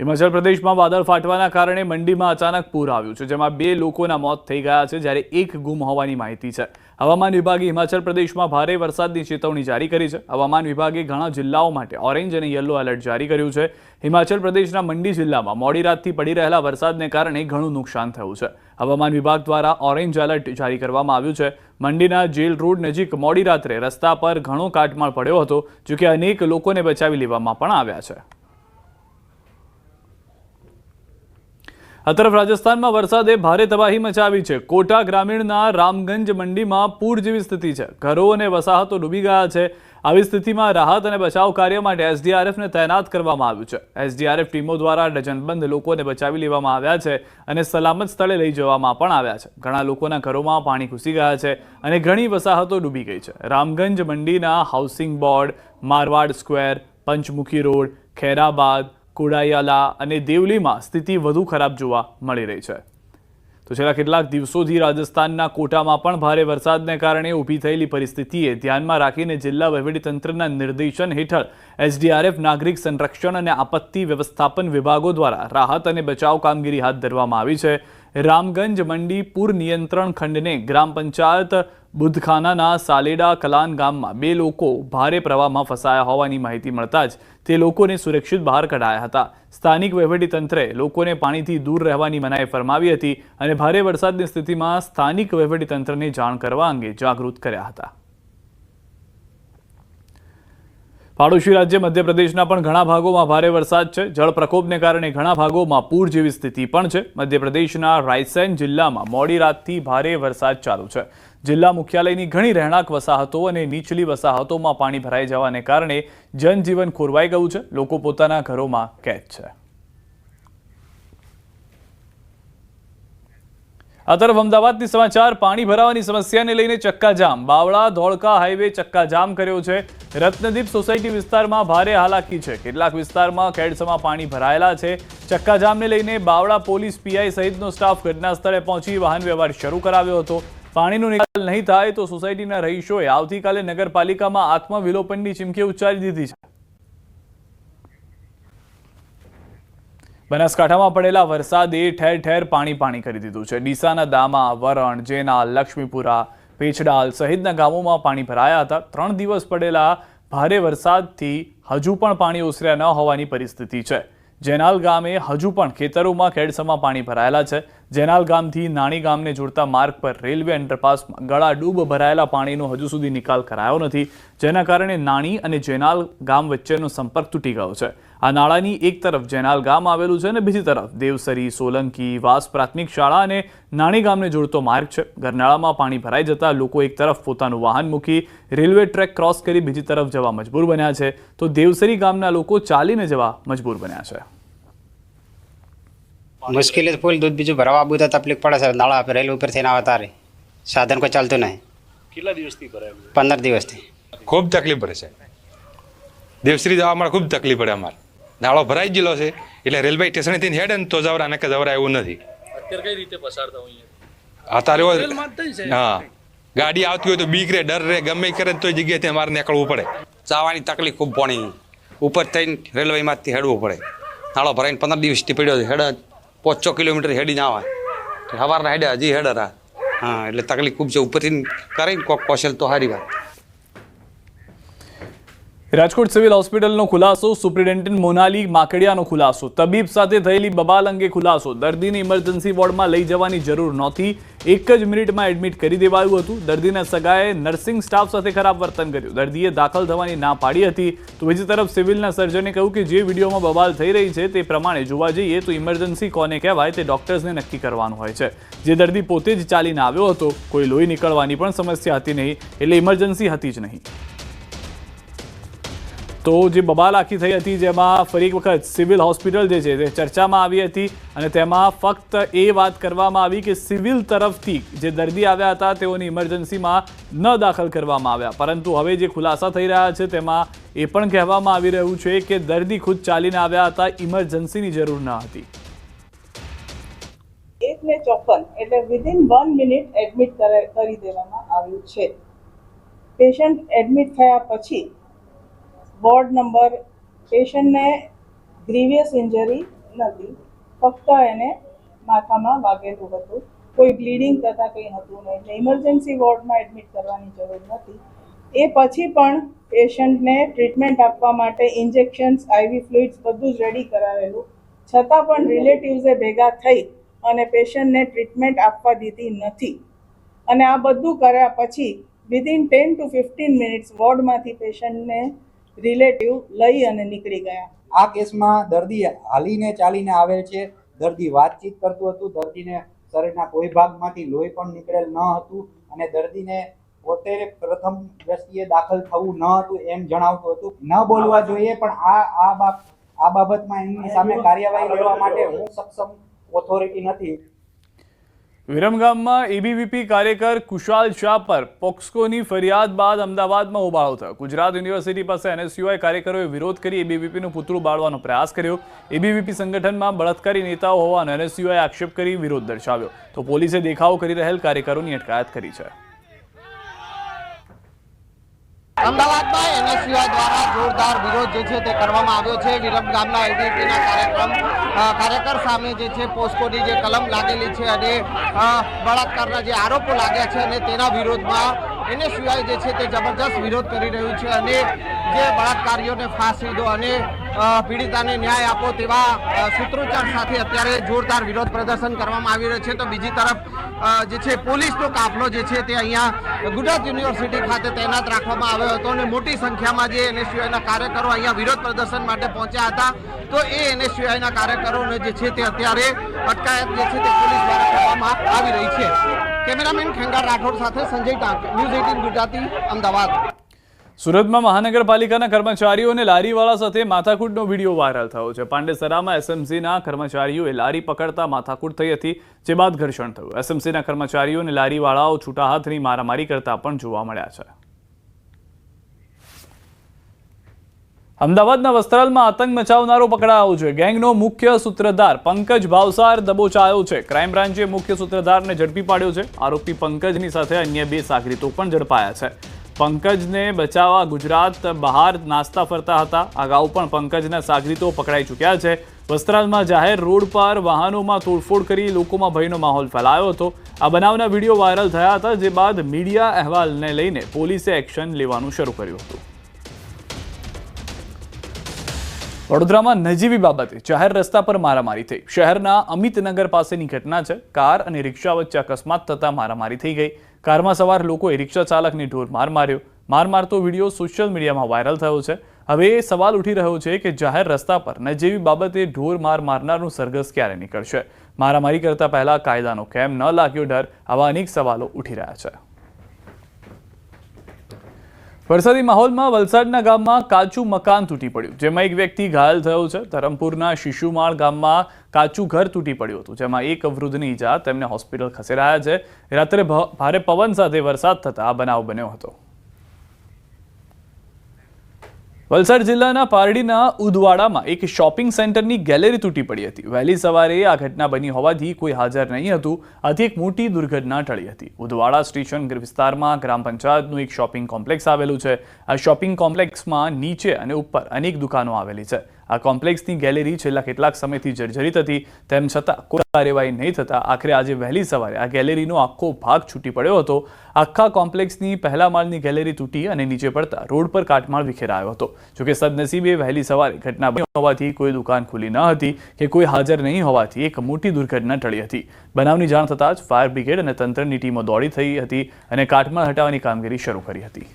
હિમાચલ પ્રદેશમાં વાદળ ફાટવાના કારણે મંડીમાં અચાનક પૂર આવ્યું છે, જેમાં 2 લોકોના મોત થઈ ગયા છે, જ્યારે 1 ગુમ હોવાની માહિતી છે. હવામાન વિભાગે હિમાચલ પ્રદેશમાં ભારે વરસાદની ચેતવણી જારી કરી છે. હવામાન વિભાગે ઘણા જિલ્લાઓ માટે ઓરેન્જ અને યલો એલર્ટ જારી કર્યું છે. હિમાચલ પ્રદેશના મંડી જિલ્લામાં મોડી રાતથી પડી રહેલા વરસાદને કારણે ઘણું નુકસાન થયું છે. હવામાન વિભાગ દ્વારા ઓરેન્જ એલર્ટ જારી કરવામાં આવ્યું છે. મંડીના જેલ રોડ નજીક મોડી રાત્રે રસ્તા પર ઘણો કાટમાળ પડ્યો હતો, જોકે અનેક લોકોને બચાવી લેવામાં પણ આવ્યા છે. આ તરફ રાજસ્થાનમાં વરસાદે ભારે તબાહી મચાવી છે. કોટા ગ્રામીણના રામગંજ મંડીમાં પૂર જેવી સ્થિતિ છે. ઘરો અને વસાહતો ડૂબી ગયા છે. આવી સ્થિતિમાં રાહત અને બચાવ કાર્ય માટે એસડીઆરએફને તૈનાત કરવામાં આવ્યું છે. એસડીઆરએફ ટીમો દ્વારા ડઝનબંધ લોકોને બચાવી લેવામાં આવ્યા છે અને સલામત સ્થળે લઈ જવામાં પણ આવ્યા છે. ઘણા લોકોના ઘરોમાં પાણી ઘૂસી ગયા છે અને ઘણી વસાહતો ડૂબી ગઈ છે. રામગંજ મંડીના હાઉસિંગ બોર્ડ, મારવાડ સ્ક્વેર, પંચમુખી રોડ, ખેરાબાદ, કુડાયાલા અને દેવલીમાં સ્થિતિ વધુ ખરાબ જોવા મળી રહી છે. તો છેલ્લા કેટલાક દિવસોથી રાજસ્થાનના કોટામાં પણ ભારે વરસાદને કારણે ઊભી થયેલી પરિસ્થિતિએ ધ્યાનમાં રાખીને જિલ્લા વહીવટીતંત્રના નિર્દેશન હેઠળ એસડીઆરએફ, નાગરિક સંરક્ષણ અને આપત્તિ વ્યવસ્થાપન વિભાગો દ્વારા રાહત અને બચાવ કામગીરી હાથ ધરવામાં આવી છે. રામગંજ મંડી પૂર નિયંત્રણ ખંડને ગ્રામ પંચાયત બુધખાનાના સાલેડા કલાન ગામમાં 2 લોકો ભારે પ્રવાહમાં ફસાયા હોવાની માહિતી મળતા જ તે લોકોને સુરક્ષિત બહાર કઢાયા હતા. સ્થાનિક વહીવટીતંત્રે લોકોને પાણીથી દૂર રહેવાની મનાઈ ફરમાવી હતી અને ભારે વરસાદની સ્થિતિમાં સ્થાનિક વહીવટીતંત્રને જાણ કરવા અંગે જાગૃત કર્યા હતા. પાડોશી રાજ્ય મધ્યપ્રદેશના પણ ઘણા ભાગોમાં ભારે વરસાદ છે. જળ પ્રકોપને કારણે ઘણા ભાગોમાં પૂર જેવી સ્થિતિ પણ છે. મધ્યપ્રદેશના રાયસેન જિલ્લામાં મોડી રાતથી ભારે વરસાદ ચાલુ છે. જિલ્લા મુખ્યાલયની ઘણી રહેણાંક વસાહતો અને નીચલી વસાહતોમાં પાણી ભરાઈ જવાને કારણે જનજીવન ખોરવાઈ ગયું છે. લોકો પોતાના ઘરોમાં કેદ છે. આ તરફ અમદાવાદથી સમાચાર. પાણી ભરાવાની સમસ્યાને લઈને ચક્કાજામ. બાવળા ધોળકા હાઈવે ચક્કાજામ કર્યો છે. રત્નદીપ સોસાયટી વિસ્તારમાં ભારે હાલાકી છે. કેટલાક વિસ્તારમાં કેડસમાં પાણી ભરાયેલા છે. ચક્કાજામને લઈને બાવળા પોલીસ પીઆઈ સહિતનો સ્ટાફ ઘટના સ્થળે પહોંચી વાહન વ્યવહાર શરૂ કરાવ્યો હતો. પાણીનો નિકાલ નહીં થાય તો સોસાયટીના રહીશોએ આવતીકાલે નગરપાલિકામાં આત્મવિલોપનની ચીમકી ઉચ્ચારી દીધી છે. બનાસકાંઠામાં પડેલા વરસાદે ઠેર ઠેર પાણી કરી દીધું છે. ડીસાના દામા, વરણ, જેનાલ, લક્ષ્મીપુરા, પેછડાલ સહિતના ગામોમાં પાણી ભરાયા હતા. 3 દિવસ પડેલા ભારે વરસાદથી હજુ પણ પાણી ઓસર્યા ન હોવાની પરિસ્થિતિ છે. જેનાલ ગામે હજુ પણ ખેતરોમાં કેડસમાં પાણી ભરાયેલા છે. જેનાલ ગામથી નાની ગામને જોડતા માર્ગ પર રેલવે અંડરપાસમાં ગળાડૂબ ભરાયેલા પાણીનો હજુ સુધી નિકાલ કરાયો નથી, જેના કારણે નાની અને જેનાલ ગામ વચ્ચેનો સંપર્ક તૂટી ગયો છે. આ નાળાની એક તરફ જેનાલ ગામ આવેલું છે અને બીજી તરફ દેવસરી, સોલંકી, વાસ પ્રાથમિક શાળા અને નાની ગામને જોડતો માર્ગ છે. ગરનાળામાં પાણી ભરાઈ જતા લોકો એક તરફ પોતાનું વાહન મૂકી રેલવે ટ્રેક ક્રોસ કરી બીજી તરફ જવા મજબૂર બન્યા છે, તો દેવસરી ગામના લોકો ચાલીને જવા મજબૂર બન્યા છે. मुश्किल फूल दूध बीजू भरवा आबू तो तकलीफ पड़े सर. नाला रेलवे ऊपर थी आवता रे साधन को चलते नहीं. કેટલા દિવસથી ભરાય? 15 દિવસથી ખૂબ તકલીફ પડે છે. દેવશ્રી જવા અમારે ખૂબ તકલીફ પડે. અમારે નાળો ભરાઈ ગયેલો છે એટલે રેલવે સ્ટેશનેથી હેડે ને તો જવરા નકે જવરા એવું નથી. અત્યારે કઈ રીતે પસાર થવું અહીંયા? અત્યારે હા, ગાડી આવતી હોય તો બીક રે, ડર રે, ગમે કરે તો જગ્યાએથી અમારે નીકળવું પડે. જવાની તકલીફ ખૂબ પાણી ઉપર થઈને રેલવેમાંથી હેડવું પડે. નાળો ભરાઈને 15 દિવસથી પડ્યો છે. હેડ 500 કિલોમીટર હેડી ના આવે. સવારના હેડે હજી હેડરા. હા, એટલે તકલીફ ખૂબ છે. ઉપરથી કરીને કોક કૌશલ તો સારી વાત. રાજકોટ સિવિલ હોસ્પિટલનો ખુલાસો. સુપ્રિન્ટેન્ડન્ટ મોનાલી માકડિયાનો ખુલાસો. તબીબ સાથે થયેલી બબાલ અંગે ખુલાસો. દર્દીને ઇમરજન્સી વોર્ડમાં લઈ જવાની જરૂર નહોતી, 1 જ મિનિટમાં એડમિટ કરી દેવાયું હતું. દર્દીના સગાએ નર્સિંગ સ્ટાફ સાથે ખરાબ વર્તન કર્યું. દર્દીએ દાખલ થવાની ના પાડી હતી. તો બીજી તરફ સિવિલના સર્જને કહ્યું કે જે વિડીયોમાં બબાલ થઈ રહી છે તે પ્રમાણે જોવા જઈએ તો ઇમરજન્સી કોને કહેવાય તે ડોક્ટર્સને નક્કી કરવાનું હોય છે. જે દર્દી પોતે જ ચાલીને આવ્યો હતો, કોઈ લોહી નીકળવાની પણ સમસ્યા હતી નહીં, એટલે ઇમરજન્સી હતી જ નહીં. તો જે બબાલ આખી થઈ હતી, જેમાં ફરી એક વખત સિવિલ હોસ્પિટલ જે છે તે ચર્ચામાં આવી હતી અને તેમાં ફક્ત એ વાત કરવામાં આવી કે સિવિલ તરફથી જે દર્દી આવ્યા હતા તેઓને ઇમરજન્સીમાં ન દાખલ કરવામાં આવ્યા. પરંતુ હવે જે ખુલાસા થઈ રહ્યા છે તેમાં એ પણ કહેવામાં આવી રહ્યું છે કે દર્દી ખુદ ચાલીને આવ્યા હતા, ઇમરજન્સીની જરૂર ન હતી. 1:54 એટલે વિધિન 1 મિનિટ એડમિટ કરી દેવામાં આવ્યું છે. પેશન્ટ એડમિટ થયા પછી વોર્ડ નંબર પેશન્ટને ગ્રીવિયસ ઇન્જરી નથી, ફક્ત એને માથામાં વાગેલું હતું, કોઈ બ્લીડિંગ તથા કંઈ હતું નહીં, એટલે ઇમરજન્સી વોર્ડમાં એડમિટ કરવાની જરૂર નથી. એ પછી પણ પેશન્ટને ટ્રીટમેન્ટ આપવા માટે ઇન્જેક્શન્સ, આઈવી ફ્લુઇડ્સ બધું જ રેડી કરાવેલું, છતાં પણ રિલેટિવ્સે ભેગા થઈ અને પેશન્ટને ટ્રીટમેન્ટ આપવા દીધી નથી. અને આ બધું કર્યા પછી વિધિન 10 to 15 મિનિટ્સ વોર્ડમાંથી પેશન્ટને રિલેટિવ લઈ અને નીકળી ગયા. આ કેસમાં દર્દી હાલીને ચાલીને આવેલ છે, દર્દી વાતચીત કરતું હતું, દર્દીને શરીરના કોઈ ભાગમાંથી લોહી પણ નીકળેલ ન હતું અને દર્દીને પોતે પ્રથમ દ્રષ્ટિએ દાખલ થવું ન હતું એમ જણાવતું હતું. ન બોલવા જોઈએ, પણ આ બાબતમાં એમની સામે કાર્યવાહી લેવા માટે હું સક્ષમ ઓથોરિટી નથી. વિરમગામમાં એબીવીપી કાર્યકર કુશાલ શાહ પર પોક્સકોની ફરિયાદ બાદ અમદાવાદમાં હોબાળો થયો. ગુજરાત યુનિવર્સિટી પાસે એનએસયુઆઈ કાર્યકરોએ વિરોધ કરી એબીવીપીનું પુતળું બાળવાનો પ્રયાસ કર્યો. એબીવીપી સંગઠનમાં બળાત્કારી નેતાઓ હોવાનો એનએસયુઆઈ આક્ષેપ કરી વિરોધ દર્શાવ્યો, તો પોલીસે દેખાવો કરી રહેલ કાર્યકરોની અટકાયત કરી છે. અમદાવાદમાં એનએસયુઆઈ દ્વારા જોરદાર વિરોધ જે છે તે કરવામાં આવ્યો છે. વિરમગામના એબીવીપીના કાર્યકર સામે જે છે પોસ્કોની જે કલમ લાગેલી છે અને બળાત્કારના જે આરોપો લાગ્યા છે અને તેના વિરોધમાં એનએસયુઆઈ જે છે તે જબરજસ્ત વિરોધ કરી રહ્યું છે અને જે બળાત્કારીઓને ફાંસી દો અને પીડિતાને ન્યાય આપો તેવા સૂત્રોચ્ચાર સાથે અત્યારે જોરદાર વિરોધ પ્રદર્શન કરવામાં આવી રહ્યું છે. તો બીજી તરફ જે છે પોલીસનો કાફલો જે છે તે અહીંયા ગુજરાત યુનિવર્સિટી ખાતે તૈનાત રાખવામાં આવ્યો હતો અને મોટી સંખ્યામાં જે એનએસયુઆઈના કાર્યકરો અહીંયા વિરોધ પ્રદર્શન માટે પહોંચ્યા હતા. તો એ એનએસયુઆઈના કાર્યકરોને જે છે તે અત્યારે અટકાયત જે છે તે પોલીસ દ્વારા કરવામાં આવી રહી છે. કેમેરામેન ખેંગાર રાઠોડ સાથે સંજય ટાંક, ન્યૂઝ 18 ગુજરાતી, અમદાવાદ. સુરતમાં મહાનગરપાલિકાના કર્મચારીઓ અને લારીવાળા સાથે માથાકૂટનો વિડીયો વાયરલ થયો છે. પાંડેસરામાં એસએમસીના કર્મચારીઓએ લારી પકડતા માથાકૂટ થઈ હતી, જે બાદ ઘર્ષણ થયું. એસએમસીના કર્મચારીઓ અને લારીવાળાઓ છૂટા હાથની મારામારી કરતા પણ જોવા મળ્યા છે. અમદાવાદના વસ્ત્રાલમાં આતંક મચાવનારો પકડાયો છે. ગેંગનો મુખ્ય સૂત્રધાર પંકજ ભાવસાર દબોચાયો છે. ક્રાઇમ બ્રાન્ચે મુખ્ય સૂત્રધારને ઝડપી પાડ્યો છે. આરોપી પંકજની સાથે અન્ય 2 સાગરીતો પણ ઝડપાયા છે. પંકજને બચાવવા ગુજરાત બહાર નાસ્તા ફરતા હતા. અગાઉ પણ પંકજના સાગરીતો પકડાઈ ચૂક્યા છે. વસ્ત્રાલમાં જાહેર રોડ પર વાહનોમાં તોડફોડ કરી લોકોમાં ભયનો માહોલ ફેલાયો હતો. આ બનાવના વિડીયો વાયરલ થયા હતા, જે બાદ મીડિયા અહેવાલને લઈને પોલીસે એક્શન લેવાનું શરૂ કર્યું હતું. વડોદરામાં નજીવી બાબતે જાહેર રસ્તા પર મારામારી થઈ. શહેરના અમિતનગર પાસેની ઘટના છે. કાર અને રિક્ષા વચ્ચે અકસ્માત થતા મારામારી થઈ ગઈ. કારમાં સવાર લોકોએ રિક્ષા ચાલકને ઢોર માર માર્યો. માર મારતો વિડીયો સોશિયલ મીડિયામાં વાયરલ થયો છે. હવે એ સવાલ ઉઠી રહ્યો છે કે જાહેર રસ્તા પર નજીવી બાબતે ઢોર માર મારનારનું સરઘસ ક્યારે નીકળશે? મારામારી કરતા પહેલા કાયદાનો કેમ ન લાગ્યો ડર? આવા અનેક સવાલો ઉઠી રહ્યા છે. વરસાદી માહોલમાં વલસાડના ગામમાં કાચું મકાન તૂટી પડ્યું, જેમાં એક વ્યક્તિ ઘાયલ થયો છે. ધરમપુરના શિશુમાળ ગામમાં કાચું ઘર તૂટી પડ્યું હતું, જેમાં એક વૃદ્ધની ઈજા, તેમને હોસ્પિટલ ખસેડાયા છે. રાત્રે ભારે પવન સાથે વરસાદ થતા આ બનાવ બન્યો હતો. વલસાડ જિલ્લાના પારડીના ઉદવાડામાં એક શોપિંગ સેન્ટરની ગેલેરી તૂટી પડી હતી. વહેલી સવારે આ ઘટના બની હોવાથી કોઈ હાજર નહીં હતું. આથી એક મોટી દુર્ઘટના ટળી હતી. ઉદવાડા સ્ટેશન વિસ્તારમાં ગ્રામ પંચાયતનું એક શોપિંગ કોમ્પ્લેક્સ આવેલું છે. આ શોપિંગ કોમ્પ્લેક્સમાં નીચે અને ઉપર અનેક દુકાનો આવેલી છે. આ કોમ્પ્લેક્સની ગેલેરી છેલ્લા કેટલાક સમયથી જર્જરિત હતી. તેમ છતાં કોઈ કાર્યવાહી નહીં થતા આખરે આજે વહેલી સવારે આ ગેલેરીનો આખો ભાગ છૂટી પડ્યો હતો. આખા કોમ્પ્લેક્સની પહેલા માળની ગેલેરી તૂટી અને નીચે પડતા રોડ પર કાટમાળ વિખેરાયો હતો. જોકે સદનસીબે વહેલી સવારે ઘટના બની હોવાથી કોઈ દુકાન ખુલ્લી ન હતી કે કોઈ હાજર નહીં હોવાથી એક મોટી દુર્ઘટના ટળી હતી. બનાવની જાણ થતાં જ ફાયર બ્રિગેડ અને તંત્રની ટીમો દોડી થઈ હતી અને કાટમાળ હટાવવાની કામગીરી શરૂ કરી હતી.